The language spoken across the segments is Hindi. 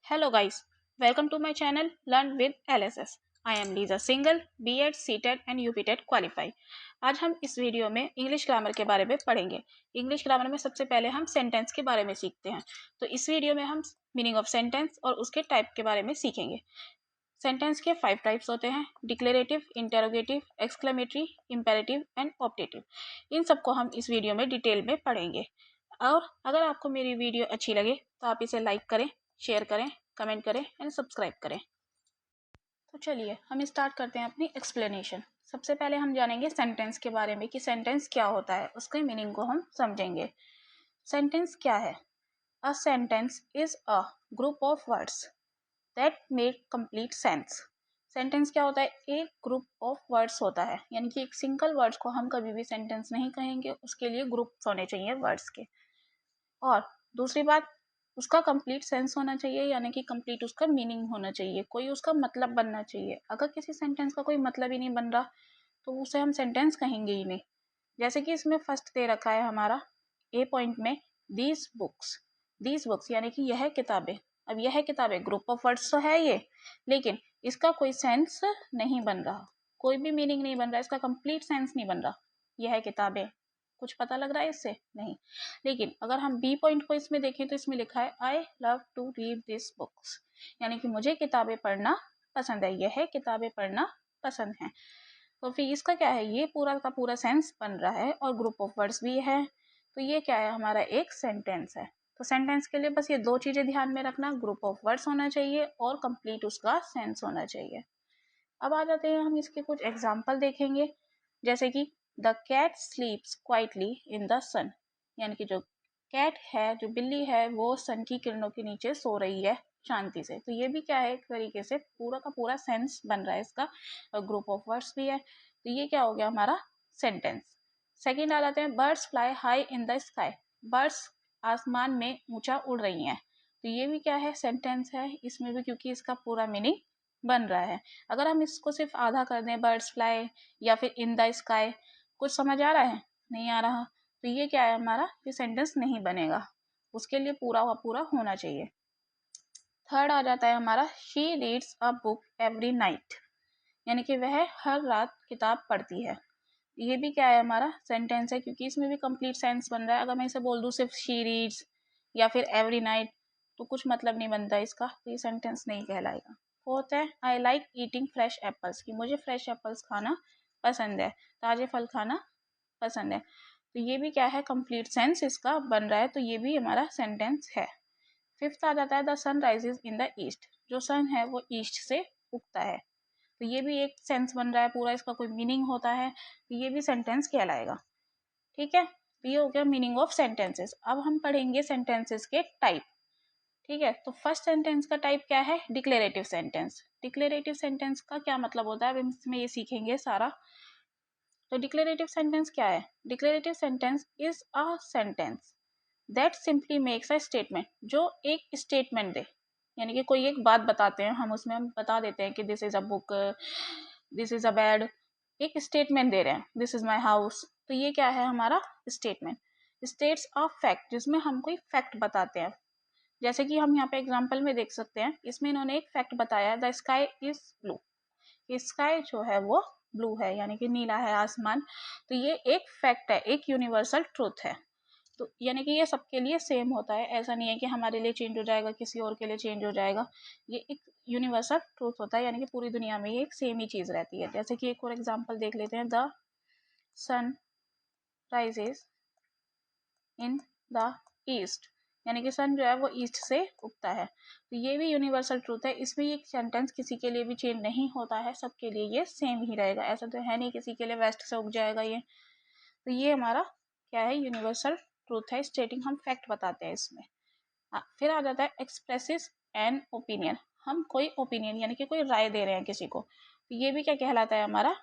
Hello guys, welcome to my channel Learn with LSS. I am Lisa Singhal, B.Ed, C.Ted and UP-TET qualify. आज हम इस वीडियो में इंग्लिश ग्रामर के बारे में पढ़ेंगे। इंग्लिश ग्रामर में सबसे पहले हम सेंटेंस के बारे में सीखते हैं। तो इस वीडियो में हम मीनिंग ऑफ सेंटेंस और उसके टाइप के बारे में सीखेंगे। सेंटेंस के 5 टाइप्स होते हैं: declarative, interrogative, exclamatory, imperative and optative. इन सबको हम इस वीडियो में डिटेल में पढ़ेंगे। और अगर आपको मेरी वीडियो अच्छी लगे तो आप इसे लाइक करें, शेयर करें, कमेंट करें एंड सब्सक्राइब करें। तो चलिए हम स्टार्ट करते हैं अपनी एक्सप्लेनेशन। सबसे पहले हम जानेंगे सेंटेंस के बारे में कि सेंटेंस क्या होता है, उसके मीनिंग को हम समझेंगे। सेंटेंस क्या है? A sentence is a group of words that make complete sense. Sentence क्या होता है? एक ग्रुप ऑफ वर्ड्स होता है, यानी कि एक सिंगल वर्ड्स को हम कभी भी सेंटेंस नहीं कहेंगे, उसके लिए ग्रुप्स होने चाहिए वर्ड्स के। और दूसरी बात, उसका कंप्लीट सेंस होना चाहिए, यानी कि कंप्लीट उसका मीनिंग होना चाहिए, कोई उसका मतलब बनना चाहिए। अगर किसी सेंटेंस का कोई मतलब ही नहीं बन रहा तो उसे हम सेंटेंस कहेंगे ही नहीं। जैसे कि इसमें फर्स्ट दे रखा है हमारा ए पॉइंट में, दीज बुक्स यानी कि यह किताबें। अब यह किताबें ग्रुप ऑफ वर्ड्स तो है ये, लेकिन इसका कोई सेंस नहीं बन रहा, कोई भी मीनिंग नहीं बन रहा, इसका कंप्लीट सेंस नहीं बन रहा। यह किताबें, कुछ पता लग रहा है इससे? नहीं। लेकिन अगर हम बी पॉइंट को इसमें देखें तो इसमें लिखा है I love to read this books, यानी कि मुझे किताबें पढ़ना पसंद है, यह किताबें पढ़ना पसंद है। तो फिर इसका क्या है, ये पूरा का पूरा सेंस बन रहा है और ग्रुप ऑफ वर्ड्स भी है। तो ये क्या है, हमारा एक सेंटेंस है। तो सेंटेंस के लिए बस ये दो चीजें ध्यान में रखना, ग्रुप ऑफ वर्ड्स होना चाहिए और कंप्लीट उसका सेंस होना चाहिए। अब आ जाते हैं हम इसके कुछ एग्जाम्पल देखेंगे। जैसे कि the cat sleeps quietly in the sun, यानी कि जो कैट है, जो बिल्ली है, वो सन की किरणों के नीचे सो रही है शांति से। तो ये भी क्या है, एक तरीके से पूरा का पूरा सेंस बन रहा है इसका, और ग्रुप ऑफ वर्ड्स भी है। तो ये क्या हो गया हमारा सेंटेंस। सेकेंड आ जाते हैं, birds fly high in the sky. Birds आसमान में ऊंचा उड़ रही हैं। तो ये भी क्या है, सेंटेंस है इसमें भी, क्योंकि इसका पूरा मीनिंग बन रहा है। अगर हम इसको सिर्फ आधा कर दें, बर्ड्स फ्लाई या फिर इन द स्काई, कुछ समझ आ रहा है? नहीं आ रहा। तो ये क्या है हमारा, ये सेंटेंस नहीं बनेगा, उसके लिए पूरा का पूरा होना चाहिए। थर्ड आ जाता है हमारा, she reads a book every night, यानी कि वह हर रात किताब पढ़ती है। ये भी क्या है, हमारा सेंटेंस है, क्योंकि इसमें भी कंप्लीट सेंस बन रहा है। अगर मैं इसे बोल दूं सिर्फ शी रीड्स या फिर एवरी नाइट तो कुछ मतलब नहीं बनता इसका, तो ये सेंटेंस नहीं कहलाएगा। फोर्थ है, I like eating fresh apples, कि मुझे फ्रेश एप्पल्स खाना पसंद है, ताजे फल खाना पसंद है। तो ये भी क्या है, कंप्लीट सेंस इसका बन रहा है, तो ये भी हमारा सेंटेंस है। फिफ्थ आ जाता है, the sun rises in the east, जो सन है वो ईस्ट से उगता है। तो ये भी एक सेंस बन रहा है पूरा, इसका कोई मीनिंग होता है, तो ये भी सेंटेंस कहलाएगा। ठीक है, तो ये हो गया मीनिंग ऑफ सेंटेंसेस। अब हम पढ़ेंगे सेंटेंसेस के टाइप। ठीक है, तो फर्स्ट सेंटेंस का टाइप क्या है, डिक्लेरेटिव सेंटेंस। डिक्लेरेटिव सेंटेंस का क्या मतलब होता है, अब इसमें ये सीखेंगे सारा। तो डिक्लेरेटिव सेंटेंस क्या है? Declarative sentence is a sentence that simply makes a statement, जो एक स्टेटमेंट दे, यानी कि कोई एक बात बताते हैं हम, उसमें हम बता देते हैं कि this is a book, this is a bed, एक स्टेटमेंट दे रहे हैं, दिस इज माई हाउस। तो ये क्या है हमारा स्टेटमेंट। स्टेट्स ऑफ फैक्ट, जिसमें हम कोई फैक्ट बताते हैं। जैसे कि हम यहाँ पे एग्जाम्पल में देख सकते हैं, इसमें इन्होंने एक फैक्ट बताया, the sky is blue, sky जो है वो ब्लू है, यानी कि नीला है आसमान। तो ये एक फैक्ट है, एक यूनिवर्सल ट्रूथ है। तो यानी कि ये सबके लिए सेम होता है, ऐसा नहीं है कि हमारे लिए चेंज हो जाएगा, किसी और के लिए चेंज हो जाएगा। ये एक यूनिवर्सल ट्रूथ होता है, यानी कि पूरी दुनिया में ये एक सेम ही चीज रहती है। जैसे कि एक और एग्जांपल देख लेते हैं, the sun rises in the east, यानी कि सन जो है वो ईस्ट से उगता है। तो ये भी यूनिवर्सल ट्रूथ है, इसमें ये सेंटेंस किसी के लिए भी चेंज नहीं होता है, सबके लिए ये सेम ही रहेगा। ऐसा तो है नहीं किसी के लिए वेस्ट से उग जाएगा ये। तो ये हमारा क्या है, यूनिवर्सल ट्रूथ है, स्टेटिंग हम फैक्ट बताते हैं इसमें। फिर आ जाता है एक्सप्रेसिस एन ओपिनियन, हम कोई ओपिनियन यानी कि कोई राय दे रहे हैं किसी को, तो ये भी क्या कहलाता है, हमारा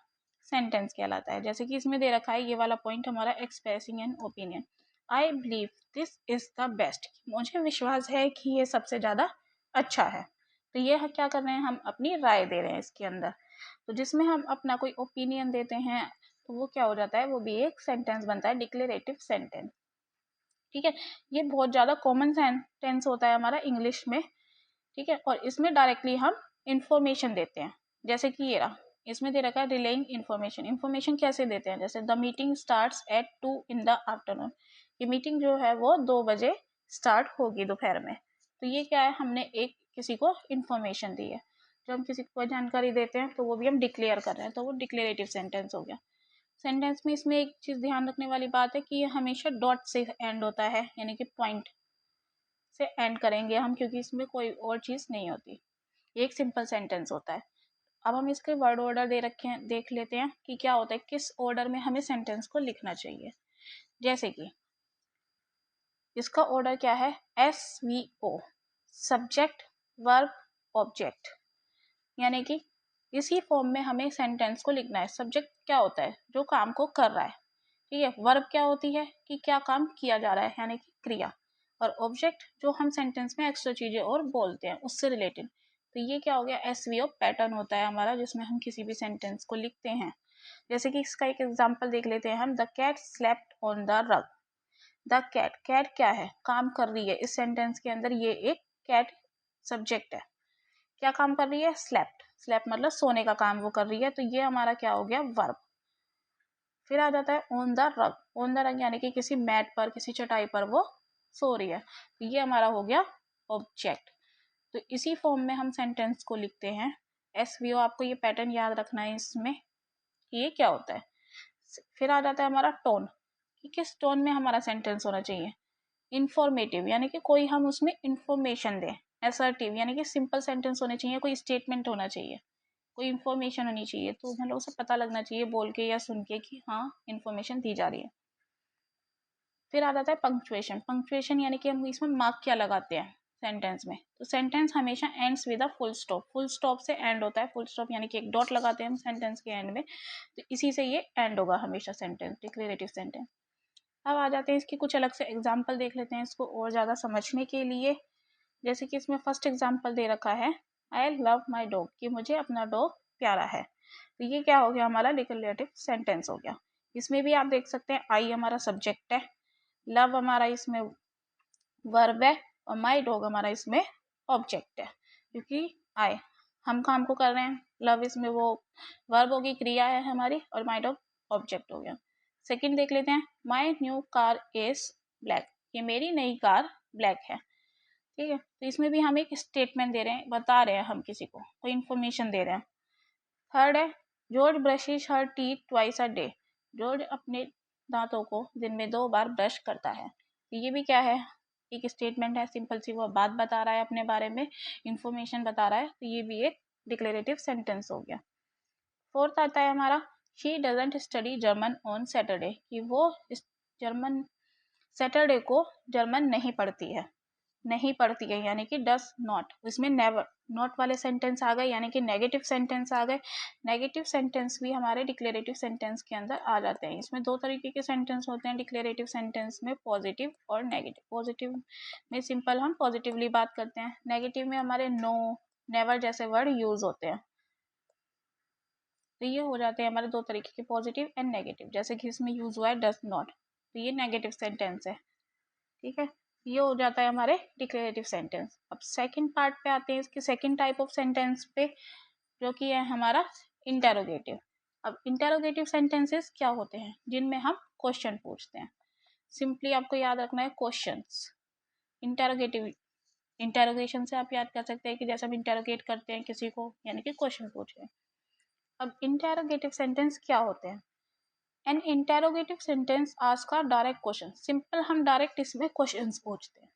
सेंटेंस कहलाता है। जैसे कि इसमें दे रखा है ये वाला पॉइंट हमारा, expressing an opinion, I believe this is the best, मुझे विश्वास है कि ये सबसे ज़्यादा अच्छा है। तो ये क्या कर रहे हैं, हम अपनी राय दे रहे हैं इसके अंदर। तो जिसमें हम अपना कोई ओपिनियन देते हैं तो वो क्या हो जाता है, वो भी एक सेंटेंस बनता है, डिक्लेरेटिव सेंटेंस। ठीक है, ये बहुत ज़्यादा कॉमन सेंटेंस होता है हमारा इंग्लिश में। ठीक है। और इसमें डायरेक्टली हम इंफॉर्मेशन देते हैं, जैसे कि ये रहा, इसमें दे रखा है रिलेइंग इन्फॉर्मेशन। इन्फॉर्मेशन कैसे देते हैं, जैसे the meeting starts at 2 in the afternoon। ये मीटिंग जो है वो 2 बजे स्टार्ट होगी दोपहर में। तो ये क्या है, हमने एक किसी को इन्फॉर्मेशन दी है। जब हम किसी को जानकारी देते हैं तो वो भी हम डिक्लेयर कर रहे हैं, तो वो डिक्लेरेटिव सेंटेंस हो गया। सेंटेंस में इसमें एक चीज़ ध्यान रखने वाली बात है कि ये हमेशा डॉट से एंड होता है, यानी कि पॉइंट से एंड करेंगे हम, क्योंकि इसमें कोई और चीज़ नहीं होती। ये एक सिंपल सेंटेंस होता है। अब हम इसके वर्ड ऑर्डर दे रखे हैं, देख लेते हैं कि क्या होता है, किस ऑर्डर में हमें सेंटेंस को लिखना चाहिए। जैसे कि इसका ऑर्डर क्या है, SVO, सब्जेक्ट वर्ब ऑब्जेक्ट, यानी कि इसी फॉर्म में हमें सेंटेंस को लिखना है। सब्जेक्ट क्या होता है, जो काम को कर रहा है, ठीक है। वर्ब क्या होती है, कि क्या काम किया जा रहा है, यानी कि क्रिया। और ऑब्जेक्ट जो हम सेंटेंस में एक्स्ट्रा चीजें और बोलते हैं उससे रिलेटेड। तो ये क्या हो गया, SVO पैटर्न होता है हमारा, जिसमें हम किसी भी सेंटेंस को लिखते हैं। जैसे कि इसका एक एग्जांपल देख लेते हैं हम, the cat slept on the rug. The cat, cat क्या है, काम कर रही है इस सेंटेंस के अंदर, ये एक कैट सब्जेक्ट है। क्या काम कर रही है, स्लेप्ट, स्लेप्ट मतलब सोने का काम वो कर रही है, तो ये हमारा क्या हो गया, वर्ब। फिर आ जाता है ऑन द रग। ऑन द रग यानी कि किसी मैट पर, किसी चटाई पर वो सो रही है, तो ये हमारा हो गया ऑब्जेक्ट। तो इसी फॉर्म में हम सेंटेंस को लिखते हैं। SVO, आपको ये पैटर्न याद रखना है इसमें कि ये क्या होता है। फिर आ जाता है हमारा टोन, कि किस टोन में हमारा सेंटेंस होना चाहिए। इंफॉर्मेटिव यानी कि कोई हम उसमें इंफॉर्मेशन दें। असर्टिव यानी कि सिंपल सेंटेंस होने चाहिए, कोई स्टेटमेंट होना चाहिए, कोई इन्फॉर्मेशन होनी चाहिए, तो मतलब उसे पता लगना चाहिए बोल के या सुन के कि हाँ इन्फॉर्मेशन दी जा रही है। फिर आ जाता है पंक्चुएशन। पंक्चुएशन यानी कि हम इसमें मार्क क्या लगाते हैं सेंटेंस में, तो सेंटेंस हमेशा ends with a full stop. Full stop से एंड होता है, फुल स्टॉप यानी कि एक डॉट लगाते हैं हम सेंटेंस के एंड में, तो इसी से ये एंड होगा हमेशा सेंटेंस, डिक्लेरेटिव सेंटेंस। अब आ जाते हैं इसकी कुछ अलग से एग्जाम्पल देख लेते हैं इसको और ज़्यादा समझने के लिए। जैसे कि इसमें फर्स्ट एग्जाम्पल दे रखा है, आई लव माई डॉग, कि मुझे अपना डॉग प्यारा है। तो ये क्या हो गया, हमारा डिक्लेरेटिव सेंटेंस हो गया। इसमें भी आप देख सकते हैं, आई हमारा सब्जेक्ट है, लव हमारा इसमें वर्ब है, और माई डॉग हमारा इसमें ऑब्जेक्ट है, क्योंकि आई हम काम को कर रहे हैं। लव इसमें वो वर्ब होगी, क्रिया है हमारी, और माई डॉग ऑब्जेक्ट हो गया। सेकंड देख लेते हैं, my new car is black, ये मेरी नई कार ब्लैक है, ठीक है। तो इसमें भी हम एक स्टेटमेंट दे रहे हैं, बता रहे हैं हम किसी को, कोई इन्फॉर्मेशन दे रहे हैं। थर्ड है, George brushes her teeth twice a day, George अपने दांतों को दिन में 2 बार ब्रश करता है। तो ये भी क्या है, एक स्टेटमेंट है, सिंपल सी वो बात बता रहा है अपने बारे में, इंफॉर्मेशन बता रहा है, तो ये भी एक डिक्लेरेटिव सेंटेंस हो गया। फोर्थ आता है हमारा, she doesn't study German on Saturday, कि वो जर्मन सैटरडे को जर्मन नहीं पढ़ती है। नहीं पढ़ती है यानी कि डस नॉट, इसमें नेवर नॉट वाले सेंटेंस आ गए, यानी कि नेगेटिव सेंटेंस आ गए। नेगेटिव सेंटेंस भी हमारे डिक्लेरेटिव सेंटेंस के अंदर आ जाते हैं। इसमें 2 तरीके के सेंटेंस होते हैं डिक्लेरेटिव सेंटेंस में, पॉजिटिव और नेगेटिव। पॉजिटिव में सिंपल हम पॉजिटिवली बात करते हैं, नेगेटिव में हमारे नो, नेवर जैसे वर्ड यूज होते हैं। तो ये हो जाते हैं हमारे 2 तरीके के, पॉजिटिव एंड नेगेटिव। जैसे कि इसमें यूज हुआ है डस नॉट, तो ये नेगेटिव सेंटेंस है, ठीक है। ये हो जाता है हमारे डिक्लेरेटिव सेंटेंस। अब सेकंड पार्ट पे आते हैं, इसके सेकंड टाइप ऑफ सेंटेंस पे, जो कि है हमारा इंटेरोगेटिव। अब इंटेरोगेटिव सेंटेंसेस क्या होते हैं, जिनमें हम क्वेश्चन पूछते हैं। सिंपली आपको याद रखना है क्वेश्चंस। इंटेरोगेटिव, इंटेरोगेशन से आप याद कर सकते हैं कि जैसे हम इंटेरोगेट करते हैं किसी को, यानी कि क्वेश्चन पूछ रहे हैं। अब इंटेरोगेटिव सेंटेंस क्या होते हैं, N interrogative sentence ask a direct question, simple हम डायरेक्ट इसमें क्वेश्चंस पूछते हैं।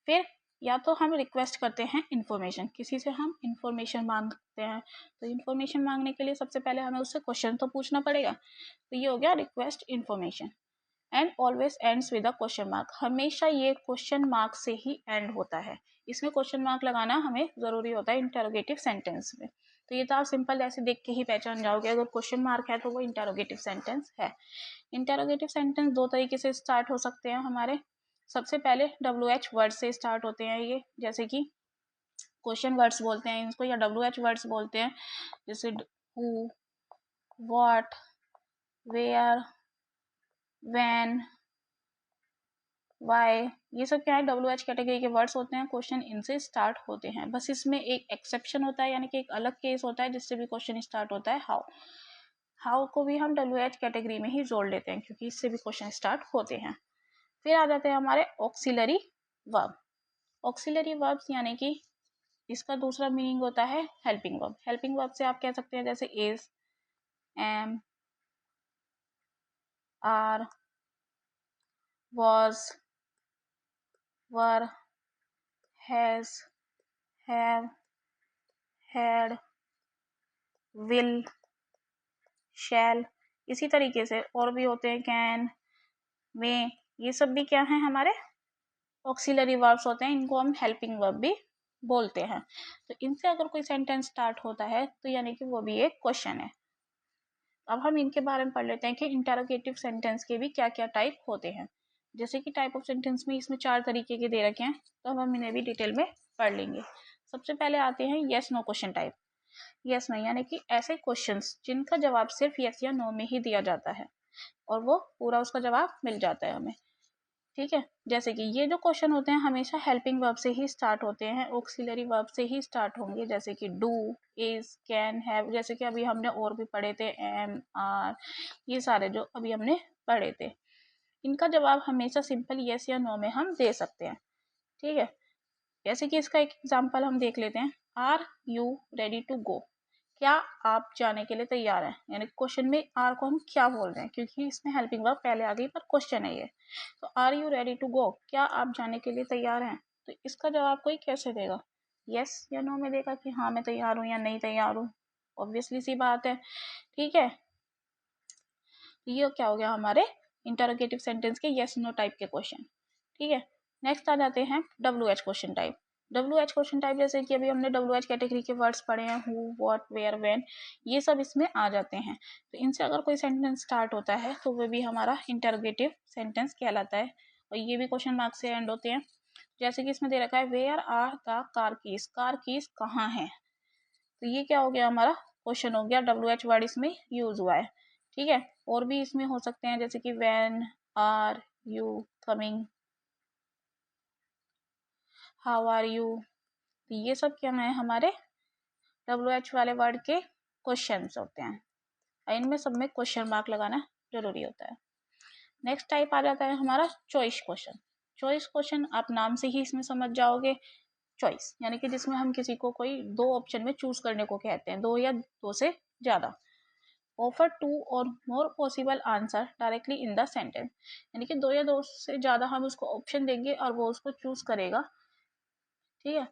फिर या तो हम रिक्वेस्ट करते हैं इन्फॉर्मेशन, किसी से हम इन्फॉर्मेशन मांगते हैं, तो इन्फॉर्मेशन मांगने के लिए सबसे पहले हमें उससे क्वेश्चन तो पूछना पड़ेगा, तो ये हो गया request information. And always ends with a question mark, हमेशा ये क्वेश्चन मार्क से ही एंड होता है। इसमें क्वेश्चन मार्क लगाना हमें ज़रूरी होता है इंटेरोगेटिव सेंटेंस में। तो ये तो आप सिंपल ऐसे देख के ही पहचान जाओगे, अगर क्वेश्चन मार्क है तो वो इंटेरोगेटिव सेंटेंस है। इंटेरोगेटिव सेंटेंस 2 तरीके से स्टार्ट हो सकते हैं हमारे। सबसे पहले WH वर्ड से स्टार्ट होते हैं ये, जैसे कि क्वेश्चन वर्ड्स बोलते हैं इनको, या WH वर्ड्स बोलते हैं, जैसे who, what, where, when, why, ये सब क्या है, WH कैटेगरी के वर्ड्स होते हैं, क्वेश्चन इनसे स्टार्ट होते हैं। बस इसमें एक एक्सेप्शन होता है, यानी कि एक अलग केस होता है जिससे भी क्वेश्चन स्टार्ट होता है, हाउ। हाउ को भी हम WH कैटेगरी में ही जोड़ लेते हैं क्योंकि इससे भी क्वेश्चन स्टार्ट होते हैं। फिर आ जाते हैं हमारे ऑक्सिलरी वर्ब। ऑक्सिलरी वर्ब्स यानी कि इसका दूसरा मीनिंग होता है हेल्पिंग वर्ब। हेल्पिंग वर्ब से आप कह सकते हैं जैसे is, am, are, was, were, has, have, had, will, shall। इसी तरीके से और भी होते हैं, कैन, मे, ये सब भी क्या है हमारे ऑक्सिलरी वर्ब्स होते हैं। इनको हम हेल्पिंग वर्ब भी बोलते हैं। तो इनसे अगर कोई सेंटेंस स्टार्ट होता है तो यानी कि वो भी एक क्वेश्चन है। अब हम इनके बारे में पढ़ लेते हैं कि इंटरोगेटिव सेंटेंस के भी क्या क्या टाइप होते हैं। जैसे कि टाइप ऑफ सेंटेंस में इसमें 4 तरीके के दे रखे हैं, तो अब हम इन्हें भी डिटेल में पढ़ लेंगे। सबसे पहले आते हैं yes no question type. Yes no यानी कि ऐसे क्वेश्चंस जिनका जवाब सिर्फ येस या नो में ही दिया जाता है और वो पूरा उसका जवाब मिल जाता है हमें। ठीक है, जैसे कि ये जो क्वेश्चन होते हैं हमेशा हेल्पिंग वर्ब से ही स्टार्ट होते हैं, ऑक्सिलरी वर्ब से ही स्टार्ट होंगे, जैसे कि डू, इज, कैन, हैव। जैसे कि अभी हमने और भी पढ़े थे, एम, आर, ये सारे जो अभी हमने पढ़े थे, इनका जवाब हमेशा सिंपल येस या नो में हम दे सकते हैं। ठीक है, जैसे कि इसका एक एग्जांपल हम देख लेते हैं, are you ready to go, क्या आप जाने के लिए तैयार हैं। यानी क्वेश्चन में आर को हम क्या बोल रहे हैं, क्योंकि इसमें हेल्पिंग वर्ब पहले आ गई पर क्वेश्चन है ये। तो are you ready to go, क्या आप जाने के लिए तैयार हैं। तो इसका जवाब कोई कैसे देगा, यस या नो में देगा कि हाँ मैं तैयार हूँ या नहीं तैयार हूँ। ऑब्वियसली सी बात है। ठीक है, ये क्या हो गया हमारे इंटरोगेटिव सेंटेंस के यस नो टाइप के क्वेश्चन। ठीक है, नेक्स्ट आ जाते हैं WH question type. WH question type जैसे कि अभी हमने WH कैटेगरी के वर्ड्स पढ़े हैं, हु, व्हाट, वेयर, व्हेन, ये सब इसमें आ जाते हैं। तो इनसे अगर कोई सेंटेंस स्टार्ट होता है तो वो भी हमारा इंटरोगेटिव सेंटेंस कहलाता है और ये भी क्वेश्चन मार्क से एंड होते हैं। जैसे कि इसमें दे रखा है where are the car keys, car keys कहाँ है। तो ये क्या हो गया हमारा क्वेश्चन हो गया, WH वर्ड इसमें यूज हुआ है। ठीक है, और भी इसमें हो सकते हैं जैसे कि when, are you coming, how are you. तो ये सब क्या है हमारे WH वाले वर्ड के क्वेश्चन होते हैं, इनमें सब में क्वेश्चन मार्क लगाना जरूरी होता है। नेक्स्ट टाइप आ जाता है हमारा चॉइस क्वेश्चन। चॉइस क्वेश्चन आप नाम से ही इसमें समझ जाओगे, चॉइस यानी कि जिसमें हम किसी को कोई दो ऑप्शन में चूज करने को कहते हैं, दो या दो से ज्यादा। ऑफर टू और मोर possible answer directly in the sentence, यानी कि दो या दो से ज़्यादा हम उसको ऑप्शन देंगे और वो उसको चूज करेगा। ठीक है,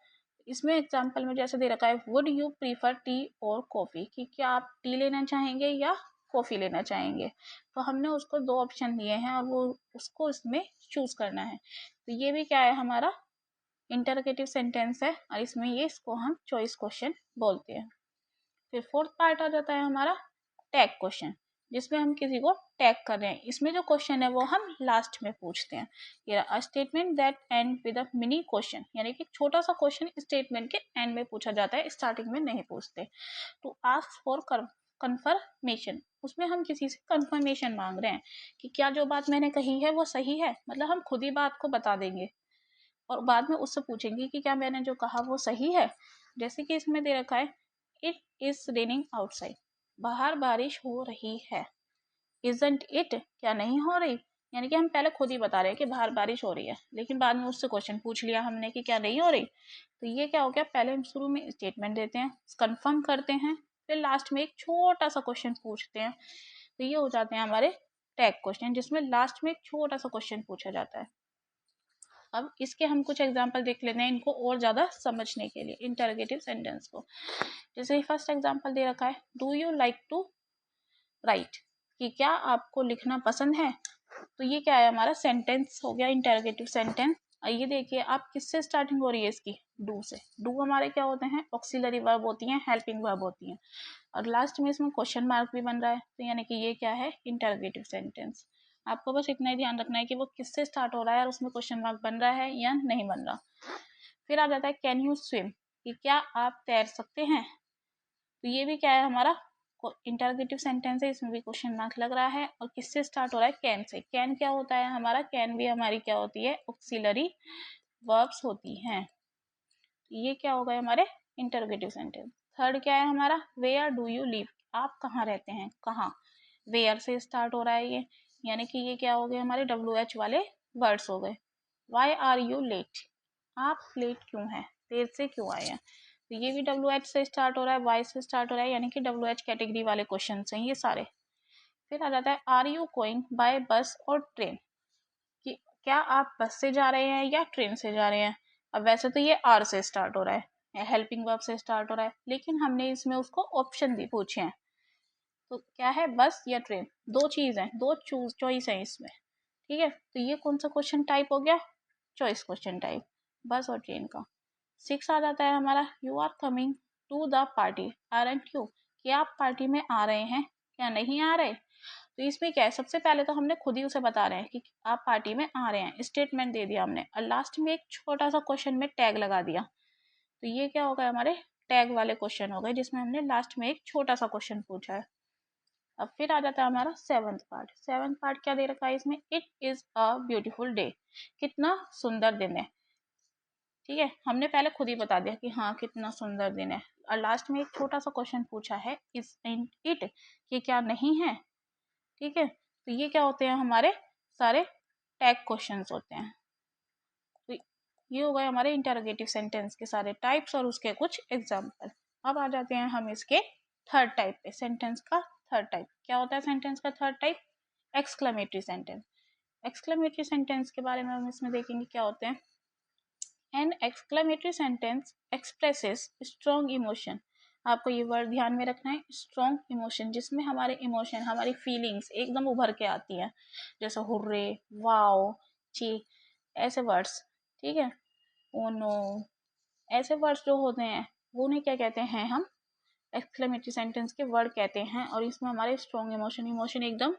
इसमें एग्जांपल में जैसे दे रखा है, वुड यू प्रीफर टी और कॉफ़ी, कि क्या आप टी लेना चाहेंगे या कॉफ़ी लेना चाहेंगे। तो हमने उसको दो ऑप्शन दिए हैं और वो उसको इसमें चूज करना है। तो ये भी क्या है हमारा इंटरोगेटिव सेंटेंस है और इसमें ये इसको हम चॉइस क्वेश्चन बोलते हैं। फिर फोर्थ पार्ट आ जाता है हमारा टैग क्वेश्चन, जिसमें हम किसी को टैग कर रहे हैं। इसमें जो क्वेश्चन है वो हम लास्ट में पूछते हैं। ये a statement that and with a mini question, यानी कि छोटा सा क्वेश्चन स्टेटमेंट के एंड में पूछा जाता है, स्टार्टिंग में नहीं पूछते। टू आस्क फॉर कंफर्मेशन, उसमें हम किसी से कंफर्मेशन मांग रहे हैं कि क्या जो बात मैंने कही है वो सही है। मतलब हम खुद ही बात को बता देंगे और बाद में उससे पूछेंगे कि क्या मैंने जो कहा वो सही है। जैसे कि इसमें दे रखा है, इट इज रेनिंग आउटसाइड, बाहर बारिश हो रही है। इजंट इट, क्या नहीं हो रही। यानी कि हम पहले खुद ही बता रहे हैं कि बाहर बारिश हो रही है, लेकिन बाद में उससे क्वेश्चन पूछ लिया हमने कि क्या नहीं हो रही। तो ये क्या हो गया, पहले हम शुरू में स्टेटमेंट देते हैं, कंफर्म करते हैं, फिर लास्ट में एक छोटा सा क्वेश्चन पूछते हैं। तो ये हो जाते हैं हमारे टैग क्वेश्चन, जिसमें लास्ट में एक छोटा सा क्वेश्चन पूछा जाता है। अब इसके हम कुछ एग्जाम्पल देख लेते हैं इनको और ज़्यादा समझने के लिए इंटरोगेटिव सेंटेंस को। जैसे फर्स्ट एग्जाम्पल दे रखा है, do you like to write, कि क्या आपको लिखना पसंद है। तो ये क्या है हमारा सेंटेंस हो गया, इंटरोगेटिव सेंटेंस। ये देखिए आप किससे स्टार्टिंग हो रही है इसकी, डू से। डू हमारे क्या होते हैं, ऑक्सिलरी वर्ब होती हैं, हेल्पिंग वर्ब होती हैं, और लास्ट में इसमें क्वेश्चन मार्क भी बन रहा है। तो यानी कि ये क्या है, इंटरोगेटिव सेंटेंस। आपको बस इतना ही ध्यान रखना है कि वो किससे स्टार्ट हो रहा है और उसमें क्वेश्चन मार्क बन रहा है या नहीं बन रहा। फिर आ जाता है कैन यू स्विम, कि क्या आप तैर सकते हैं। तो ये भी क्या है हमारा इंटरोगेटिव सेंटेंस है, इसमें भी क्वेश्चन मार्क लग रहा है। और किससे स्टार्ट हो रहा है? Can say. कैन क्या होता है हमारा? कैन भी हमारी क्या होती है? ऑक्सिलरी वर्ब्स होती हैं। ये क्या हो गए हमारे इंटरोगेटिव सेंटेंस। थर्ड क्या है हमारा? Where do you live? आप कहाँ रहते हैं? कहाँ। वेयर से स्टार्ट हो रहा है ये, यानी कि ये क्या हो गए हमारे WH वाले वर्ड्स हो गए। Why are you late? आप लेट क्यों हैं? देर से क्यों आए हैं? तो ये भी WH से स्टार्ट हो रहा है, वाई से स्टार्ट हो रहा है, यानी कि WH कैटेगरी वाले क्वेश्चन हैं ये सारे। फिर आ जाता है आर यू गोइंग बाय बस और ट्रेन? कि क्या आप बस से जा रहे हैं या ट्रेन से जा रहे हैं? अब वैसे तो ये आर से स्टार्ट हो रहा है, हेल्पिंग वर्ब से स्टार्ट हो रहा है, लेकिन हमने इसमें उसको ऑप्शन भी पूछे हैं। तो क्या है? बस या ट्रेन, दो चीज है, दो चॉइस है इसमें। ठीक है, तो ये कौन सा क्वेश्चन टाइप हो गया? चॉइस क्वेश्चन टाइप, बस और ट्रेन का। 6 आ जाता है हमारा, you are coming to the party aren't you? क्या आप पार्टी में आ रहे हैं? क्या नहीं आ रहे? तो इसमें क्या है, सबसे पहले तो हमने खुद ही उसे बता रहे हैं कि आप पार्टी में आ रहे हैं, स्टेटमेंट दे दिया हमने, और लास्ट में एक छोटा सा क्वेश्चन में टैग लगा दिया। तो ये क्या हो गया हमारे टैग वाले क्वेश्चन हो गए, जिसमें हमने लास्ट में एक छोटा सा क्वेश्चन पूछा है। अब फिर आ जाता है हमारा सेवंथ पार्ट। सेवंथ पार्ट क्या दे रखा है इसमें? It is a beautiful day. कितना सुंदर दिन है। ठीक है, हमने पहले खुद ही बता दिया कि हाँ कितना सुंदर दिन है, और लास्ट में एक छोटा सा क्वेश्चन पूछा है, इज इन इट? कि क्या नहीं है? ठीक है, तो ये क्या होते हैं हमारे सारे टैग क्वेश्चंस होते हैं। तो ये हो गए हमारे इंटरोगेटिव सेंटेंस के सारे टाइप्स और उसके कुछ एग्जाम्पल। अब आ जाते हैं हम इसके थर्ड टाइप पे। सेंटेंस का थर्ड टाइप क्या होता है? सेंटेंस का third type exclamatory sentence. Exclamatory sentence के बारे में हम इसमें देखेंगे क्या होते हैं। An exclamatory sentence expresses strong emotion. आपको ये वर्ड ध्यान में रखना है, स्ट्रॉन्ग इमोशन, जिसमें हमारे इमोशन, हमारी फीलिंग्स एकदम उभर के आती हैं, जैसे हुर्रे, वाओ, ची, ऐसे वर्ड्स। ठीक है, ओ नो, ऐसे वर्ड्स जो होते हैं वो उन्हें क्या कहते हैं? हम एक्सक्लेमेटरी सेंटेंस के वर्ड कहते हैं। और इसमें हमारे स्ट्रॉन्ग इमोशन एकदम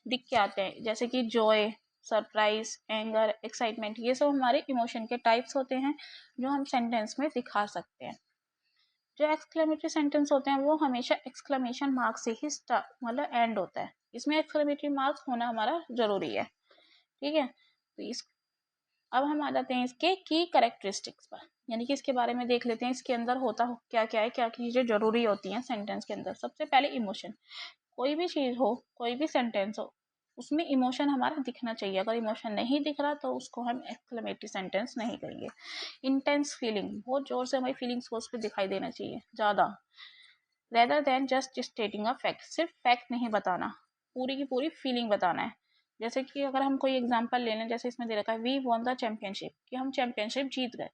दिख के आते हैं, जैसे कि जॉय, सरप्राइज, एंगर, एक्साइटमेंट। ये सब हमारे इमोशन के टाइप्स होते हैं जो हम सेंटेंस में दिखा सकते हैं। जो एक्सक्लेमेटरी सेंटेंस होते हैं वो हमेशा एक्सक्लेमेशन मार्क से ही मतलब एंड होता है। इसमें एक्सक्लेमेटरी मार्क होना हमारा जरूरी है। ठीक है, तो इस अब हम आ जाते हैं इसके की कैरेक्टरिस्टिक्स पर, यानी कि इसके बारे में देख लेते हैं इसके अंदर होता क्या क्या है, क्या चीज़ें जरूरी होती हैं सेंटेंस के अंदर। सबसे पहले इमोशन। कोई भी चीज़ हो, कोई भी सेंटेंस हो, उसमें इमोशन हमारा दिखना चाहिए। अगर इमोशन नहीं दिख रहा तो उसको हम एक्सक्लेमेटरी सेंटेंस नहीं कहेंगे। इंटेंस फीलिंग, बहुत जोर से हमारी फीलिंग्स को उस पर दिखाई देना चाहिए ज़्यादा। Rather than just stating a fact, सिर्फ फैक्ट नहीं बताना, पूरी की पूरी फीलिंग बताना है। जैसे कि अगर हम कोई एग्जांपल ले लें, जैसे इसमें दे रखा है वी वॉन द चैंपियनशिप, कि हम चैंपियनशिप जीत गए।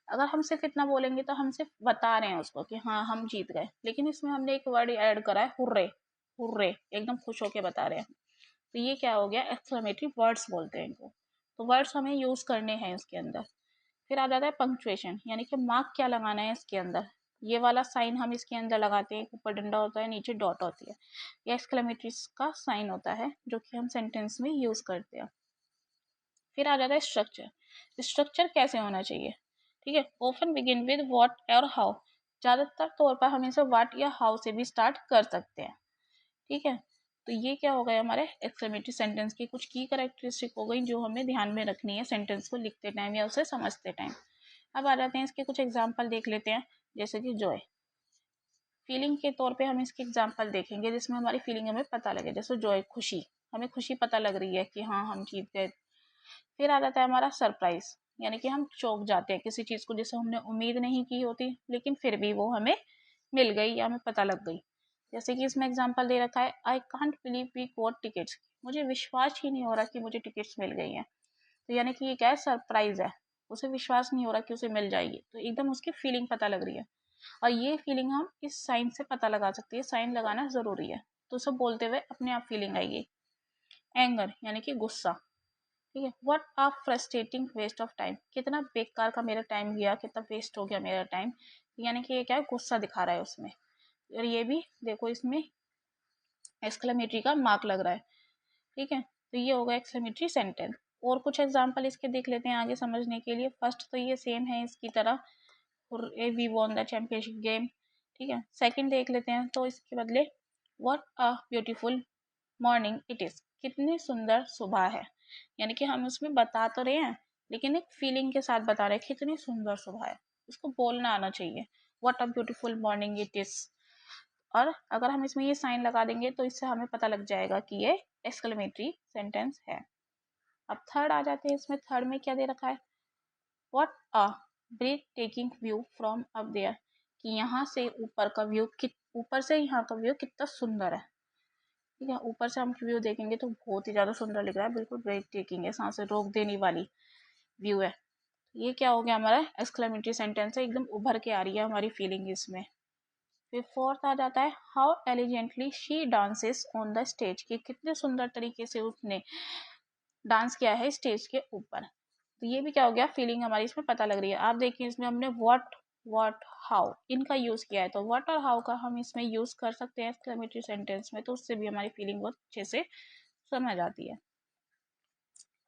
अगर हम सिर्फ इतना बोलेंगे तो हम सिर्फ बता रहे हैं उसको कि हाँ हम जीत गए, लेकिन इसमें हमने एक वर्ड ऐड करा है हुर्रे। हुर्रे, एकदम खुश होके बता रहे हैं। तो ये क्या हो गया? एक्सक्लेमेटरी वर्ड्स बोलते हैं इनको। तो वर्ड्स हमें यूज करने हैं इसके अंदर। फिर आ जाता है पंक्चुएशन, यानी कि मार्क क्या लगाना है इसके अंदर। ये वाला साइन हम इसके अंदर लगाते हैं, ऊपर डंडा होता है, नीचे डॉट होती है। ये एक्सक्लेमेटरी का साइन होता है जो कि हम सेंटेंस में यूज करते हैं। फिर आ जाता है स्ट्रक्चर। स्ट्रक्चर कैसे होना चाहिए? ठीक है, ओपन बिगिन विद व्हाट और हाउ। ज़्यादातर तौर पर हम इसे व्हाट या हाउ से भी स्टार्ट कर सकते हैं। ठीक है, तो ये क्या हो गया हमारे एक्सक्लेमेटरी सेंटेंस की कुछ की कैरेक्टरिस्टिक हो गई जो हमें ध्यान में रखनी है सेंटेंस को लिखते टाइम या उसे समझते टाइम। अब आ जाते हैं इसके कुछ एग्जाम्पल देख लेते हैं, जैसे कि जॉय। फीलिंग के तौर पे हम इसके एग्जाम्पल देखेंगे जिसमें हमारी फीलिंग हमें पता लगे, जैसे जॉय खुशी, हमें खुशी पता लग रही है कि हाँ हम जीत गए। फिर आ जाता है हमारा सरप्राइज, यानी कि हम चौंक जाते हैं किसी चीज़ को जिसे हमने उम्मीद नहीं की होती, लेकिन फिर भी वो हमें मिल गई या हमें पता लग गई। जैसे कि इसमें एग्जाम्पल दे रखा है I can't believe we got tickets, मुझे विश्वास ही नहीं हो रहा कि मुझे टिकट्स मिल गई हैं। तो यानी कि ये क्या है? सरप्राइज है, उसे विश्वास नहीं हो रहा कि उसे मिल जाएगी, तो एकदम उसकी फीलिंग पता लग रही है। और ये फीलिंग हम इस साइन से पता लगा सकते हैं, साइन लगाना जरूरी है, तो उसे बोलते हुए अपने आप फीलिंग आएगी। एंगर यानी कि गुस्सा। ठीक है, what a frustrating waste of time, कितना बेकार का मेरा टाइम गया, कितना वेस्ट हो गया मेरा टाइम। यानी कि ये क्या है? गुस्सा दिखा रहा है उसमें। और ये भी देखो इसमें एक्सक्लेमेटरी का मार्क लग रहा है। ठीक है, तो ये होगा एक्सक्लेमेटरी सेंटेंस। और कुछ एग्जांपल इसके देख लेते हैं आगे समझने के लिए। फर्स्ट तो ये सेम है इसकी तरह, we won the championship game. ठीक है, सेकंड देख लेते हैं तो इसके बदले what a beautiful morning it is, कितनी सुंदर सुबह है। यानी कि हम उसमें बता तो रहे हैं लेकिन एक फीलिंग के साथ बता रहे हैं कितनी सुंदर सुबह है, उसको बोलना आना चाहिए। What a beautiful morning it is. और अगर हम इसमें ये साइन लगा देंगे तो इससे हमें पता लग जाएगा कि ये एक्सक्लेमेटरी सेंटेंस है। अब थर्ड आ जाते हैं, इसमें थर्ड में क्या दे रखा है, what a breathtaking view from up there, कि यहाँ से ऊपर का व्यू, ऊपर से यहाँ का व्यू कितना सुंदर है। ठीक है, ऊपर से हम व्यू देखेंगे तो बहुत ही ज़्यादा सुंदर लग रहा है, बिल्कुल ब्रेथ टेकिंग है, सांसें रोक देने वाली व्यू है। ये क्या हो गया, हमारा एक्सक्लेमेटरी सेंटेंस है, एकदम उभर के आ रही है हमारी फीलिंग इसमें। फिर फोर्थ आ जाता है, how elegantly she dances on the stage, कि कितने सुंदर तरीके से उसने डांस किया है स्टेज के ऊपर। तो ये भी क्या हो गया, फीलिंग हमारी इसमें पता लग रही है। आप देखिए इसमें हमने व्हाट हाउ इनका यूज किया है, तो व्हाट और हाउ का हम इसमें यूज कर सकते हैं एक्सक्लेमेटरी सेंटेंस में, तो उससे भी हमारी फीलिंग बहुत अच्छे से समझ आती है।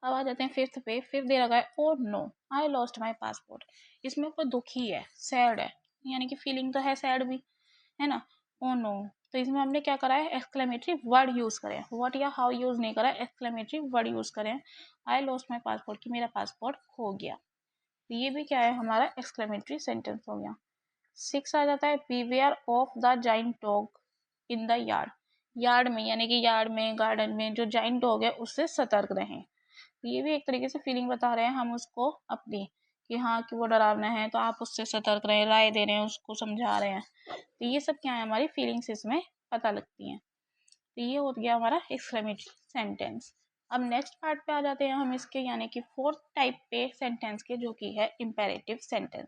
अब आ जाते हैं फिफ्थ पे। फिफ्थ दे रखा है, oh no I lost my passport. इसमें कोई दुखी है, सैड है, यानी कि फीलिंग तो है सैड भी, है ना। ओ नो, तो इसमें हमने क्या करा है, एक्सक्लेमेटरी वर्ड यूज करें, व्हाट या हाउ यूज नहीं करा, एक्सक्लेमेटरी वर्ड यूज करें। आई लॉस्ट माई पासपोर्ट, कि मेरा पासपोर्ट खो गया। तो ये भी क्या है, हमारा एक्सक्लेमेटरी सेंटेंस हो गया। सिक्स आ जाता है, beware of the giant dog in the yard. Yard में, यानी कि यार्ड में, गार्डन में जो जाइंट डॉग है उससे सतर्क रहें। तो ये भी एक तरीके से फीलिंग बता रहे हैं हम उसको अपनी, कि हाँ कि वो डरावना है तो आप उससे सतर्क रहें, राय दे रहे हैं, उसको समझा रहे हैं। तो ये सब क्या है, हमारी फीलिंग्स इसमें पता लगती हैं। तो ये हो गया हमारा एक्सक्लेमेटरी सेंटेंस। अब नेक्स्ट पार्ट पे आ जाते हैं हम इसके, यानी कि फोर्थ टाइप पे सेंटेंस के, जो कि है इम्पेरेटिव सेंटेंस।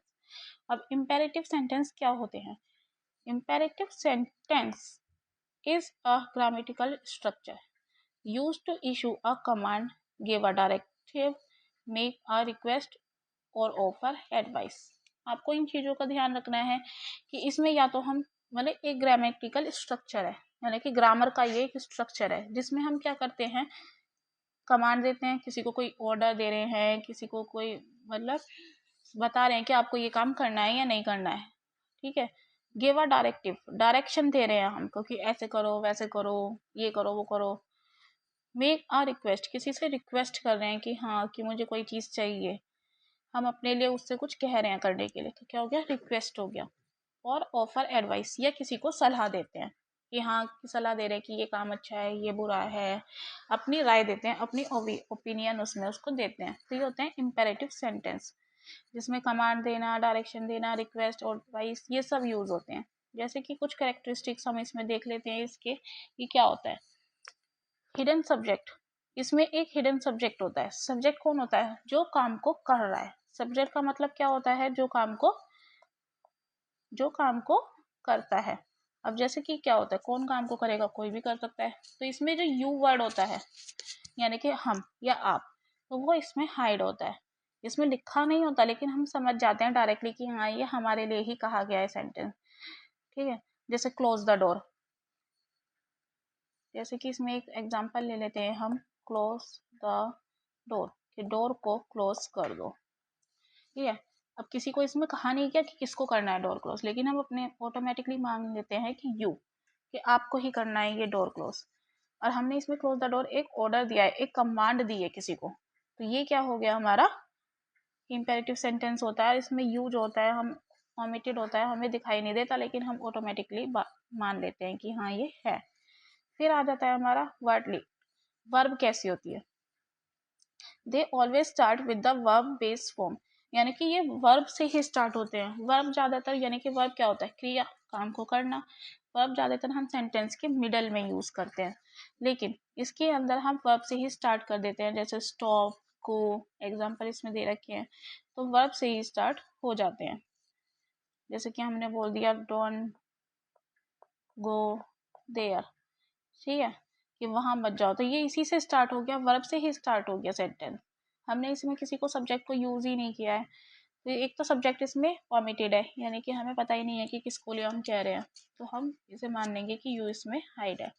अब इम्पेरेटिव सेंटेंस क्या होते हैं, imperative sentence is a grammatical structure used to issue a command, give a directive, make a request और offer advice। आपको इन चीज़ों का ध्यान रखना है कि इसमें या तो हम, मतलब एक ग्रामेटिकल स्ट्रक्चर है, यानी कि ग्रामर का ये एक स्ट्रक्चर है जिसमें हम क्या करते हैं, कमांड देते हैं, किसी को कोई ऑर्डर दे रहे हैं, किसी को कोई, मतलब बता रहे हैं कि आपको ये काम करना है या नहीं करना है। ठीक है, गिव अ डायरेक्टिव, डायरेक्शन दे रहे हैं हमको कि ऐसे करो वैसे करो, ये करो वो करो। मेक आ रिक्वेस्ट, किसी से रिक्वेस्ट कर रहे हैं कि हाँ कि मुझे कोई चीज़ चाहिए, हम अपने लिए उससे कुछ कह रहे हैं करने के लिए, तो क्या हो गया, रिक्वेस्ट हो गया। और ऑफर एडवाइस, या किसी को सलाह देते हैं कि हाँ कि सलाह दे रहे हैं कि ये काम अच्छा है ये बुरा है, अपनी राय देते हैं, अपनी ओपिनियन उसमें उसको देते हैं। तो ये होते हैं इम्पेरेटिव सेंटेंस, जिसमें कमांड देना, डायरेक्शन देना, रिक्वेस्ट और एडवाइस, ये सब यूज होते हैं। जैसे कि कुछ कैरेक्टरिस्टिक्स हम इसमें देख लेते हैं इसके, कि क्या होता है। हिडन सब्जेक्ट, इसमें एक हिडन सब्जेक्ट होता है। सब्जेक्ट कौन होता है, जो काम को कर रहा है। सब्जेक्ट का मतलब क्या होता है, जो काम को करता है। अब जैसे कि क्या होता है, कौन काम को करेगा, कोई भी कर सकता है। तो इसमें जो यू वर्ड होता है, यानी कि हम या आप, तो वो इसमें हाइड होता है। इसमें लिखा नहीं होता लेकिन हम समझ जाते हैं डायरेक्टली कि हाँ ये हमारे लिए ही कहा गया है सेंटेंस। ठीक है, जैसे क्लोज द डोर, जैसे कि इसमें एक एग्जांपल ले लेते हैं हम, क्लोज द डोर, कि डोर को क्लोज कर दो। ठीक है, अब किसी को इसमें कहा नहीं किया कि किसको करना है डोर क्लोज, लेकिन हम अपने ऑटोमेटिकली मान लेते हैं कि यू, कि आपको ही करना है ये डोर क्लोज। और हमने इसमें क्लोज द डोर एक ऑर्डर दिया है, एक कमांड दी है किसी को, तो ये क्या हो गया, हमारा इम्पेरेटिव सेंटेंस होता है। इसमें यूज होता है, हम ओमिटेड होता है, हमें दिखाई नहीं देता लेकिन हम ऑटोमेटिकली मान लेते हैं कि हाँ ये है। फिर आ जाता है हमारा वर्डली। वर्ब कैसी होती है, they always start with the verb based form, यानी कि ये वर्ब से ही स्टार्ट होते हैं। वर्ब ज़्यादातर, यानी कि वर्ब क्या होता है, क्रिया, काम को करना। वर्ब ज़्यादातर हम सेंटेंस के मिडल में यूज़ करते हैं, लेकिन इसके अंदर हम वर्ब से ही स्टार्ट कर देते हैं, जैसे स्टॉप, गो, एग्जाम्पल इसमें दे रखे हैं, तो वर्ब से ही स्टार्ट हो जाते हैं। जैसे कि हमने बोल दिया डोंट गो देयर, ठीक है, कि वहां मत जाओ, तो ये इसी से स्टार्ट हो गया, वर्ब से ही स्टार्ट हो गया सेंटेंस। हमने इसमें किसी को सब्जेक्ट को यूज ही नहीं किया है। तो एक तो सब्जेक्ट इसमें ओमिटेड है, यानी कि हमें पता ही नहीं है कि किसको लिए हम कह रहे हैं, तो हम इसे मान लेंगे कि यू इसमें हाइड है।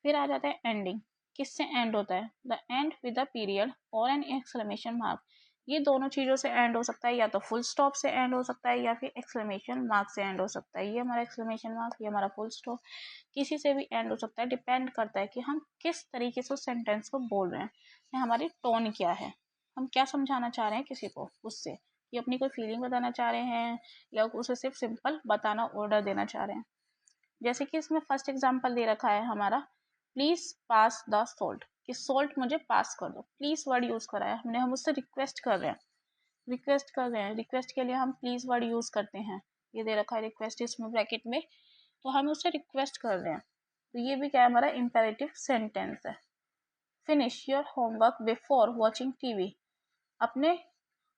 फिर आ जाता है एंडिंग, किससे एंड होता है, the end with a period और एन एक्सक्लेमेशन मार्क, ये दोनों चीज़ों से एंड हो सकता है, या तो फुल स्टॉप से एंड हो सकता है या फिर एक्सक्लेमेशन मार्क से एंड हो सकता है। ये हमारा एक्सक्लेमेशन मार्क, ये हमारा फुल स्टॉप, किसी से भी एंड हो सकता है। डिपेंड करता है कि हम किस तरीके से उस सेंटेंस को बोल रहे हैं या हमारी टोन क्या है, हम क्या समझाना चाह रहे हैं किसी को उससे, कि अपनी कोई फीलिंग बताना चाह रहे हैं या उसे सिर्फ सिंपल बताना, ऑर्डर देना चाह रहे हैं। जैसे कि इसमें फर्स्ट एग्जांपल दे रखा है हमारा, प्लीज पास द सोल्ट, कि सोल्ट मुझे पास कर दो। प्लीज वर्ड यूज करा है हमने, हम उससे रिक्वेस्ट कर रहे हैं, रिक्वेस्ट के लिए हम प्लीज वर्ड यूज करते हैं। ये दे रखा है रिक्वेस्ट इसमें ब्रैकेट में, तो हम उससे रिक्वेस्ट कर रहे हैं, तो ये भी क्या है, हमारा इम्पेरेटिव सेंटेंस है। Finish your homework before watching TV, अपने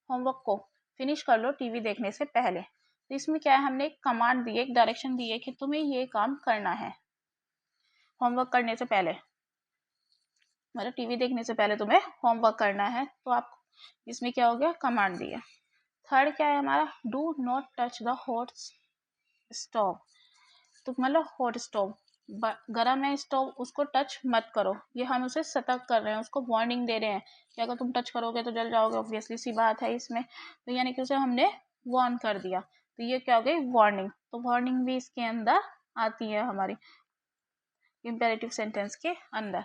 होमवर्क को फिनिश कर लो टीवी देखने से पहले। तो इसमें क्या है, हमने एक कमांड दी है, एक डायरेक्शन दी है कि तुम्हें ये काम करना है होमवर्क करने से पहले, मतलब टीवी देखने से पहले तुम्हें होमवर्क करना है। तो आप इसमें क्या हो गया, कमांड दी है। थर्ड क्या है हमारा, do not touch the hot stove, तो मतलब हॉट स्टोव, गरम है स्टोव, उसको टच मत करो। ये हम उसे सतर्क कर रहे हैं, उसको वार्निंग दे रहे हैं कि अगर तुम टच करोगे तो जल जाओगे, ऑब्वियसली सी बात है इसमें। तो यानी कि उसे हमने वार्न कर दिया, तो ये क्या हो गई, वार्निंग। तो वार्निंग भी इसके अंदर आती है हमारी इंपेरेटिव सेंटेंस के अंदर।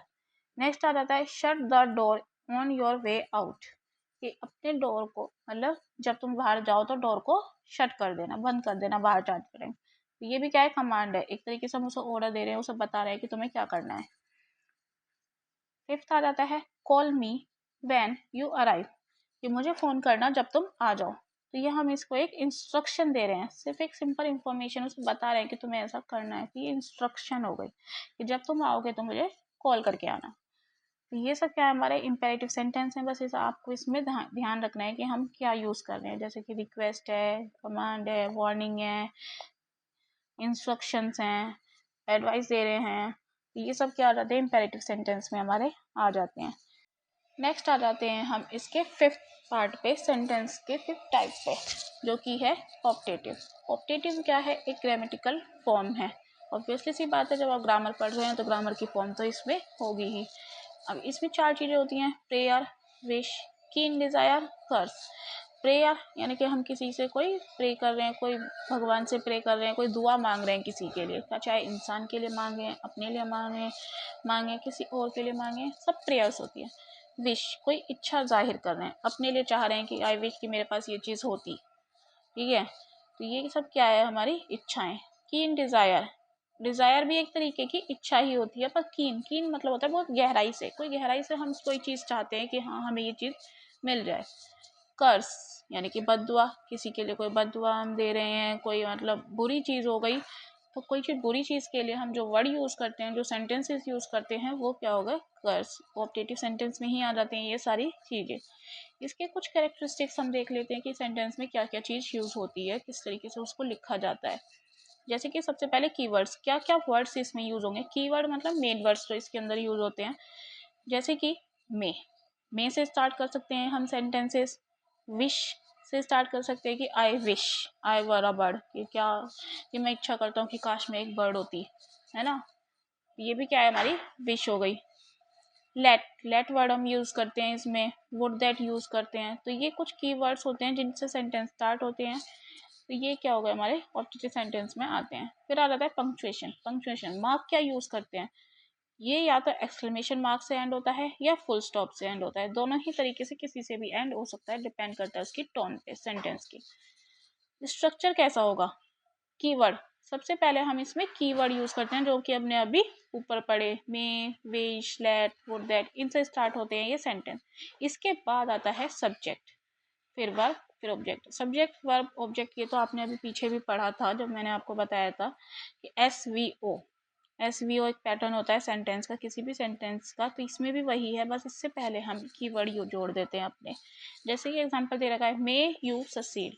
नेक्स्ट आ जाता है shut the door on your way out, कि अपने डोर को, मतलब जब तुम बाहर जाओ तो डोर को शट कर देना, बंद कर देना बाहर जाते टाइम। तो ये भी क्या है, कमांड है, एक तरीके से हम उसे ऑर्डर दे रहे हैं, उसे बता रहे हैं कि तुम्हें क्या करना है। फिफ्थ आ जाता है call me when you arrive, कि मुझे फोन करना जब तुम आ जाओ। तो ये हम इसको एक इंस्ट्रक्शन दे रहे हैं, सिर्फ एक सिंपल इंफॉर्मेशन उसे बता रहे हैं कि तुम्हें ऐसा करना है। तो ये इंस्ट्रक्शन हो गई कि जब तुम आओगे तो मुझे कॉल करके आना। तो ये सब क्या है, हमारे इम्पेरेटिव सेंटेंस हैं। बस इस आपको इसमें ध्यान रखना है कि हम क्या यूज़ कर रहे हैं, जैसे कि रिक्वेस्ट है, कमांड है, वार्निंग है, इंस्ट्रक्शंस हैं, एडवाइस दे रहे हैं। तो ये सब क्या आ जाते हैं, इम्पेरेटिव सेंटेंस में हमारे आ जाते हैं। नेक्स्ट आ जाते हैं हम इसके फिफ्थ पार्ट पे, सेंटेंस के फिफ्थ टाइप पे, जो कि है ऑप्टेटिव। ऑप्टेटिव क्या है, एक ग्रामेटिकल फॉर्म है। ऑब्वियसली सी बात है, जब आप ग्रामर पढ़ रहे हैं तो ग्रामर की फॉर्म तो इसमें होगी ही। अब इसमें चार चीज़ें होती हैं, प्रेयर, विश, कीन डिज़ायर, कर्स। प्रेयर यानी कि हम किसी से कोई प्रे कर रहे हैं, कोई भगवान से प्रे कर रहे हैं, कोई दुआ मांग रहे हैं किसी के लिए, चाहे इंसान के लिए मांगे, अपने लिए मांगे किसी और के लिए मांगे, सब प्रेयर्स होती है। विश, कोई इच्छा जाहिर कर रहे हैं, अपने लिए चाह रहे हैं कि आई विश कि मेरे पास ये चीज़ होती, ठीक है। तो ये सब क्या है, हमारी इच्छाएं। कीन डिज़ायर, डिज़ायर भी एक तरीके की इच्छा ही होती है, पर कीन, कीन मतलब होता है बहुत गहराई से, कोई गहराई से हम कोई चीज़ चाहते हैं कि हाँ हमें ये चीज़ मिल जाए। कर्स यानी कि बद्दुआ, किसी के लिए कोई बद्दुआ हम दे रहे हैं, कोई मतलब बुरी चीज़ हो गई। तो कोई चीज़, बुरी चीज़ के लिए हम जो वर्ड यूज़ करते हैं, जो सेंटेंसेस यूज़ करते हैं, वो क्या होगा, कर्स। ऑप्टेटिव सेंटेंस में ही आ जाते हैं ये सारी चीज़ें। इसके कुछ कैरेक्टरिस्टिक्स हम देख लेते हैं कि सेंटेंस में क्या क्या चीज़ यूज़ होती है, किस तरीके से उसको लिखा जाता है। जैसे कि सबसे पहले कीवर्ड्स, क्या क्या वर्ड्स इसमें यूज़ होंगे। कीवर्ड मतलब मेन वर्ड्स जो इसके अंदर यूज़ होते हैं, जैसे कि मे से स्टार्ट कर सकते हैं हम सेंटेंसेस। विश से स्टार्ट कर सकते हैं कि I wish I were a bird, कि क्या, कि मैं इच्छा करता हूँ कि काश मैं एक बर्ड होती, है ना। ये भी क्या है, हमारी विश हो गई। लेट वर्ड हम यूज़ करते हैं इसमें, वुड दैट यूज़ करते हैं। तो ये कुछ की वर्ड्स होते हैं जिनसे सेंटेंस स्टार्ट होते हैं। तो ये क्या हो गया, हमारे ऑब्जेक्टिव सेंटेंस में आते हैं। फिर आ जाता है पंक्चुएशन। पंक्चुएशन मार्क क्या यूज़ करते हैं, ये या तो एक्सक्लेमेशन मार्क से एंड होता है या फुल स्टॉप से एंड होता है। दोनों ही तरीके से किसी से भी एंड हो सकता है, डिपेंड करता है उसकी टोन पे, सेंटेंस की। स्ट्रक्चर कैसा होगा, कीवर्ड, सबसे पहले हम इसमें कीवर्ड यूज करते हैं, जो कि हमने अभी ऊपर पढ़े, मे, विश, लेट, वुड दैट, इनसे स्टार्ट होते हैं ये सेंटेंस। इसके बाद आता है सब्जेक्ट, फिर वर्ब, फिर ऑब्जेक्ट। सब्जेक्ट, वर्ब, ऑब्जेक्ट, ये तो आपने अभी पीछे भी पढ़ा था जब मैंने आपको बताया था कि एस वी ओ एक पैटर्न होता है सेंटेंस का, किसी भी सेंटेंस का। तो इसमें भी वही है, बस इससे पहले हम कीवर्ड यू जोड़ देते हैं अपने। जैसे कि एग्जांपल दे रखा है, मे यू सक्सीड।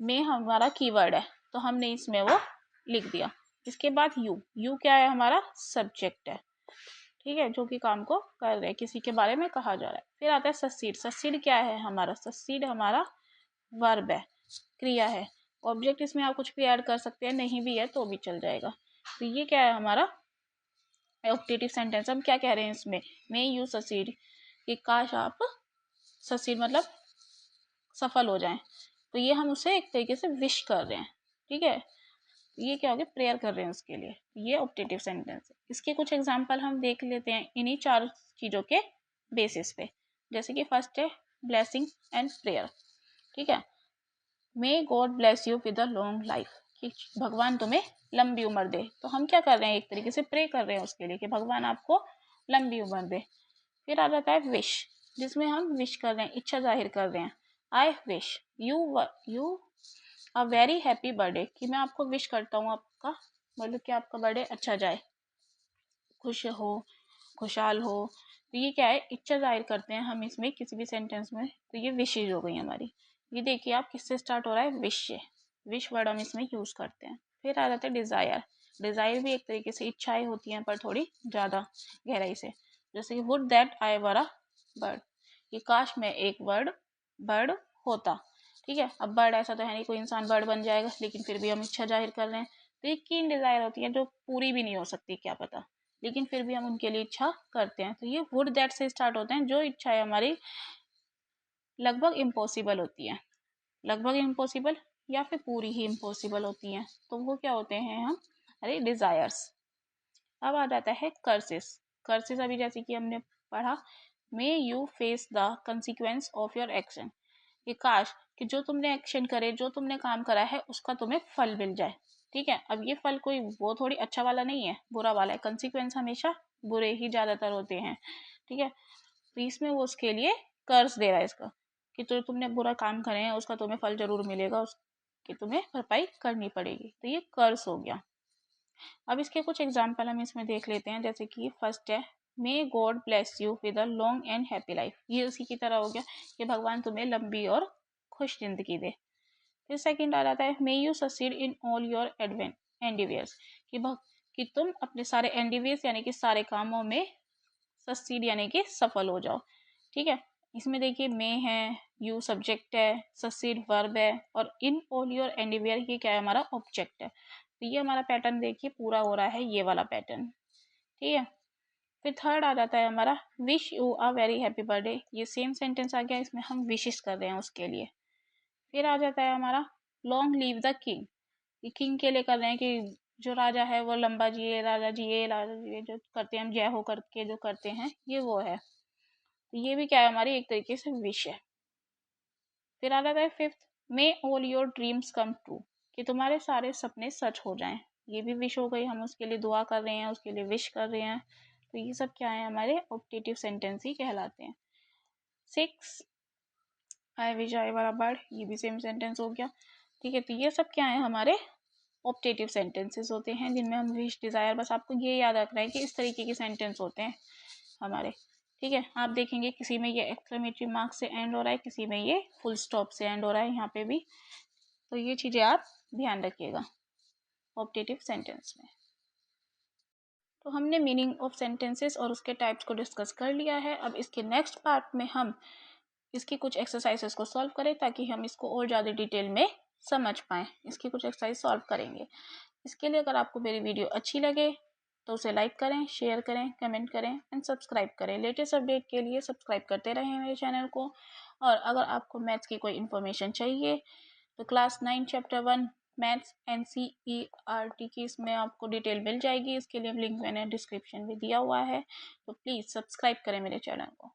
मे हमारा कीवर्ड है, तो हमने इसमें वो लिख दिया। इसके बाद यू क्या है, हमारा सब्जेक्ट है, ठीक है, जो कि काम को कर रहे हैं, किसी के बारे में कहा जा रहा है। फिर आता है सक्सीड। सक्सीड क्या है हमारा, सक्सीड हमारा वर्ब है, क्रिया है। ऑब्जेक्ट इसमें आप कुछ भी ऐड कर सकते हैं, नहीं भी है तो भी चल जाएगा। तो ये क्या है, हमारा ऑप्टेटिव सेंटेंस। हम क्या कह रहे हैं इसमें, मे यू सक्सीड, कि काश आप सक्सीड मतलब सफल हो जाएं, तो ये हम उसे एक तरीके से विश कर रहे हैं, ठीक है। ये क्या हो गया, प्रेयर कर रहे हैं उसके लिए, ये ऑप्टेटिव सेंटेंस है। इसके कुछ एग्जांपल हम देख लेते हैं इन्हीं 4 चीज़ों के बेसिस पे। जैसे कि फर्स्ट है ब्लेसिंग एंड प्रेयर, ठीक है। May God bless you with a long life, कि भगवान तुम्हें लंबी उम्र दे। तो हम क्या कर रहे हैं, एक तरीके से प्रे कर रहे हैं उसके लिए कि भगवान आपको लंबी उम्र दे। फिर आ जाता है विश, जिसमें हम विश कर रहे हैं, इच्छा जाहिर कर रहे हैं। I wish you a very happy birthday, कि मैं आपको विश करता हूँ आपका मतलब कि आपका बर्थडे अच्छा जाए, खुश हो, खुशहाल हो। तो ये क्या है, इच्छा जाहिर करते हैं हम इसमें किसी भी सेंटेंस में। तो ये विशेज हो गई हमारी। ये देखिए आप किससे स्टार्ट हो रहा है, विश से। विश वर्ड हम इसमें यूज करते हैं। फिर आ जाता है डिजायर। डिजायर भी एक तरीके से इच्छाएं होती हैं, पर थोड़ी ज़्यादा गहराई से। जैसे कि would that I were a bird, ये काश में एक बर्ड होता, ठीक है। अब बर्ड ऐसा तो है नहीं कोई इंसान बर्ड बन जाएगा, लेकिन फिर भी हम इच्छा जाहिर कर रहे हैं। तो ये कीन डिजायर होती है जो पूरी भी नहीं हो सकती, क्या पता, लेकिन फिर भी हम उनके लिए इच्छा करते हैं। तो ये वुड दैट से स्टार्ट होते हैं, जो इच्छाएं हमारी लगभग इम्पॉसिबल होती हैं, लगभग इम्पॉसिबल या फिर पूरी ही इम्पॉसिबल होती हैं, तो वो क्या होते हैं हम अरे डिजायर्स। अब आ जाता है कर्सेस। कर्सेस अभी जैसे कि हमने पढ़ा, may you face the consequence of your action, कि काश कि जो तुमने एक्शन करे, जो तुमने काम करा है, उसका तुम्हें फल मिल जाए, ठीक है। अब ये फल कोई वो थोड़ी अच्छा वाला नहीं है, बुरा वाला है। कंसिक्वेंस हमेशा बुरे ही ज़्यादातर होते हैं, ठीक है। तो इसमें वो उसके लिए कर्ज दे रहा है इसका, कि जो तुमने बुरा काम करे हैं उसका तुम्हें फल जरूर मिलेगा, उसकी तुम्हें भरपाई करनी पड़ेगी। तो ये कर्ज हो गया। अब इसके कुछ एग्जाम्पल हम इसमें देख लेते हैं। जैसे कि फर्स्ट है may God bless you with a long and happy life, ये उसी की तरह हो गया कि भगवान तुम्हें लंबी और खुश जिंदगी दे। फिर सेकंड आ जाता है may you succeed in all your endeavours, कि तुम अपने सारे एंडिवियर्स यानी कि सारे कामों में सक्सीड यानी कि सफल हो जाओ, ठीक है। इसमें देखिए मे है, यू सब्जेक्ट है, सक्सीड वर्ब है, और इन ऑल योर एंडिवियर ये क्या है, हमारा ऑब्जेक्ट है। तो ये हमारा पैटर्न देखिए पूरा हो रहा है, ये वाला पैटर्न, ठीक है। फिर थर्ड आ जाता है हमारा wish you a very happy birthday, ये सेम सेंटेंस आ गया, इसमें हम विशेस कर रहे हैं उसके लिए। फिर आ जाता है हमारा लॉन्ग लीव द किंग, ये किंग के लिए कर रहे हैं कि जो राजा है वो लंबा जिए, राजा जिए, राजा जिए, जो करते हैं हम जय हो करके जो करते हैं, ये वो है। तो ये भी क्या है, हमारी एक तरीके से विश है। फिर आ जाता है fifth, may all your dreams come true, कि तुम्हारे सारे सपने सच हो जाएं, ये भी विश हो गई, हम उसके लिए दुआ कर रहे हैं, उसके लिए विश कर रहे हैं। तो ये सब क्या है, हमारे ऑप्टेटिव सेंटेंस ही कहलाते हैं। Six, I wish I were a bird, ये भी सेम सेंटेंस हो गया, ठीक है। तो ये सब क्या है, हमारे ऑप्टेटिव सेंटेंसेस होते हैं, जिनमें हम विश डिज़ायर, बस आपको ये याद रखना है कि इस तरीके के सेंटेंस होते हैं हमारे, ठीक है। आप देखेंगे किसी में ये एक्सक्लेमेटरी मार्क से एंड हो रहा है, किसी में ये फुल स्टॉप से एंड हो रहा है, यहाँ पे भी। तो ये चीज़ें आप ध्यान रखिएगा ऑप्टेटिव सेंटेंस में। तो हमने मीनिंग ऑफ सेंटेंसेस और उसके टाइप्स को डिस्कस कर लिया है। अब इसके नेक्स्ट पार्ट में हम इसकी कुछ एक्सरसाइजेस को सॉल्व करें, ताकि हम इसको और ज़्यादा डिटेल में समझ पाएँ। इसकी कुछ एक्सरसाइज सॉल्व करेंगे। इसके लिए अगर आपको मेरी वीडियो अच्छी लगे तो उसे लाइक करें, शेयर करें, कमेंट करें एंड सब्सक्राइब करें। लेटेस्ट अपडेट के लिए सब्सक्राइब करते रहें मेरे चैनल को। और अगर आपको मैथ्स की कोई इन्फॉर्मेशन चाहिए तो क्लास 9 चैप्टर 1 मैथ्स NCERT की इसमें आपको डिटेल मिल जाएगी। इसके लिए लिंक मैंने डिस्क्रिप्शन में दिया हुआ है, तो प्लीज़ सब्सक्राइब करें मेरे चैनल को।